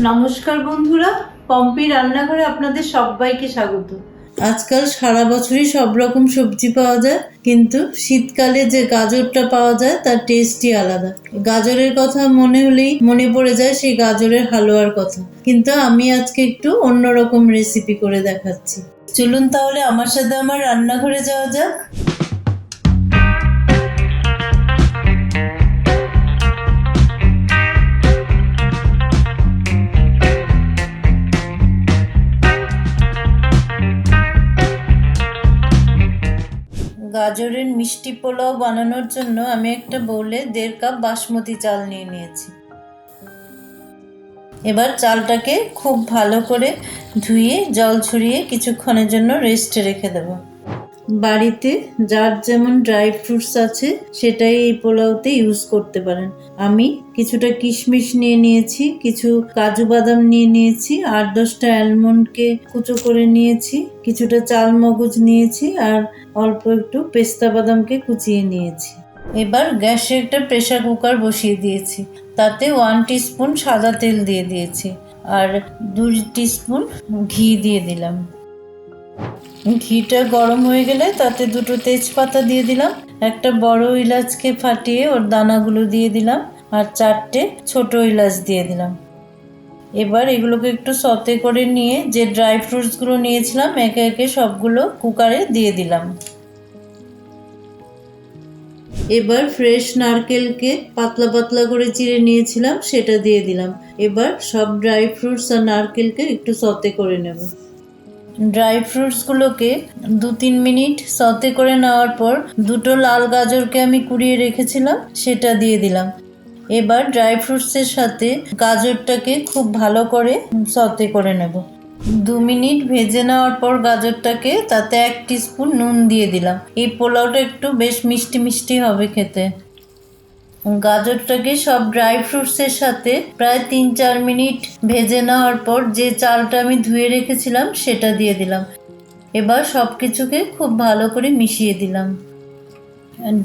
নমস্কার বন্ধুরা, পম্পি রান্নাঘরে আপনাদের সবাইকে স্বাগত। আজকাল সারা বছরই সব রকম সবজি পাওয়া যায়, কিন্তু শীতকালে যে গাজরটা পাওয়া যায় তার টেস্টই আলাদা। গাজরের কথা মনে হলেই মনে পড়ে যায় সেই গাজরের হালুয়ার কথা, কিন্তু আমি আজকে একটু অন্যরকম রেসিপি করে দেখাচ্ছি। চলুন তাহলে আমার সাথে আমার রান্নাঘরে যাওয়া যাক। গাজরের মিষ্টি পোলাও বানানোর জন্য আমি একটা বোলে 1.5 কাপ বাসমতি চাল নিয়ে নিয়েছি। এবার চালটাকে খুব ভালো করে ধুয়ে জল ছড়িয়ে কিছুক্ষণের জন্য রেস্টে রেখে দেব। বাড়িতে যার যেমন ড্রাই ফ্রুটস আছে সেটাই এই পোলাওতে ইউজ করতে পারেন। আমি কিছুটা কিশমিশ নিয়ে নিয়েছি, কিছু কাজু বাদাম নিয়ে নিয়েছি, 8-10টা অ্যালমন্ডকে কুচো করে নিয়েছি, কিছুটা চাল মগজ নিয়েছি আর অল্প একটু পেস্তা বাদামকে কুচিয়ে নিয়েছি। এবার গ্যাসে একটা প্রেসার কুকার বসিয়ে দিয়েছি, তাতে 1 টিস্পুন সাদা তেল দিয়ে দিয়েছি আর 2 টিস্পুন ঘি দিয়ে দিলাম। ঘিটা গরম হয়ে গেলে তাতে 2টো তেজপাতা দিয়ে দিলাম, একটা বড় এলাচকে ফাটিয়ে ওর দানাগুলো দিয়ে দিলাম আর 4টে ছোট এলাচ দিয়ে দিলাম। এবার এগুলোকে একটু সতে করে নিয়ে যে ড্রাই ফ্রুটসগুলো নিয়েছিলাম একে একে সবগুলো কুকারে দিয়ে দিলাম। এবার ফ্রেশ নারকেলকে পাতলা পাতলা করে চিড়ে নিয়েছিলাম সেটা দিয়ে দিলাম। এবার সব ড্রাই ফ্রুটস আর নারকেলকে একটু সতে করে নেব। ড্রাই ফ্রুটসগুলোকে 2-3 মিনিট সতে করে নেওয়ার পর 2টো লাল গাজরকে আমি কুড়িয়ে রেখেছিলাম সেটা দিয়ে দিলাম। এবার ড্রাই ফ্রুটসের সাথে গাজরটাকে খুব ভালো করে সতে করে নেব। 2 মিনিট ভেজে নেওয়ার পর গাজরটাকে তাতে 1 টিস্পুন নুন দিয়ে দিলাম। এই পোলাওটা একটু বেশ মিষ্টি মিষ্টি হবে খেতে। গাজরটাকে সব ড্রাই ফ্রুটসের সাথে প্রায় 3-4 মিনিট ভেজে নেওয়ার পর যে চালটা আমি ধুয়ে রেখেছিলাম সেটা দিয়ে দিলাম। এবার সব কিছুকে খুব ভালো করে মিশিয়ে দিলাম।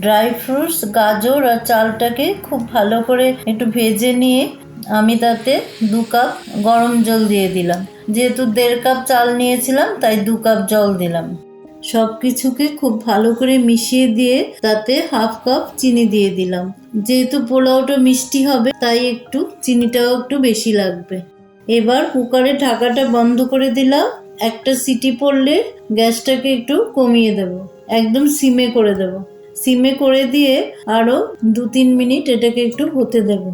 ড্রাই ফ্রুটস, গাজর আর চালটাকে খুব ভালো করে একটু ভেজে নিয়ে আমি তাতে 2 কাপ গরম জল দিয়ে দিলাম। যেহেতু 1.5 কাপ চাল নিয়েছিলাম তাই 2 কাপ জল দিলাম। সব কিছুকে খুব ভালো করে মিশিয়ে দিয়ে তাতে 1/2 কাপ চিনি দিয়ে দিলাম। যেহেতু পোলাওটা মিষ্টি হবে তাই একটু চিনিটাও একটু বেশি লাগবে। এবার কুকারের ঢাকাটা বন্ধ করে দিলাম। একটা সিটি পড়লে গ্যাসটাকে একটু কমিয়ে দেব, একদম সিমে করে দেব। সিমে করে দিয়ে আরও 2-3 মিনিট এটাকে একটু হতে দেব।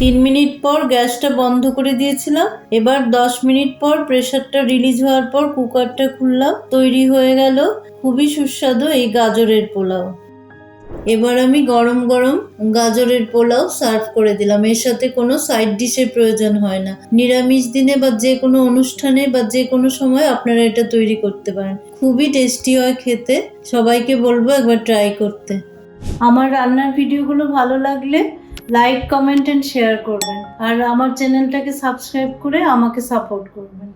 3 মিনিট পর গ্যাসটা বন্ধ করে দিয়েছিলাম। এবার 10 মিনিট পর প্রেসারটা রিলিজ হওয়ার পর কুকারটা খুললাম। তৈরি হয়ে গেল খুবই সুস্বাদু এই গাজরের পোলাও। এবার আমি গরম গরম গাজরের পোলাও সার্ভ করে দিলাম। এর সাথে কোনো সাইড ডিশের প্রয়োজন হয় না। নিরামিষ দিনে বা যে কোনো অনুষ্ঠানে বা যে কোনো সময় আপনারা এটা তৈরি করতে পারেন। খুবই টেস্টি হয় খেতে। সবাইকে বলবো একবার ট্রাই করতে। আমার রান্নার ভিডিওগুলো ভালো লাগলে লাইক, কমেন্ট এন্ড শেয়ার করবেন আর আমার চ্যানেলটাকে সাবস্ক্রাইব করে আমাকে সাপোর্ট করবেন।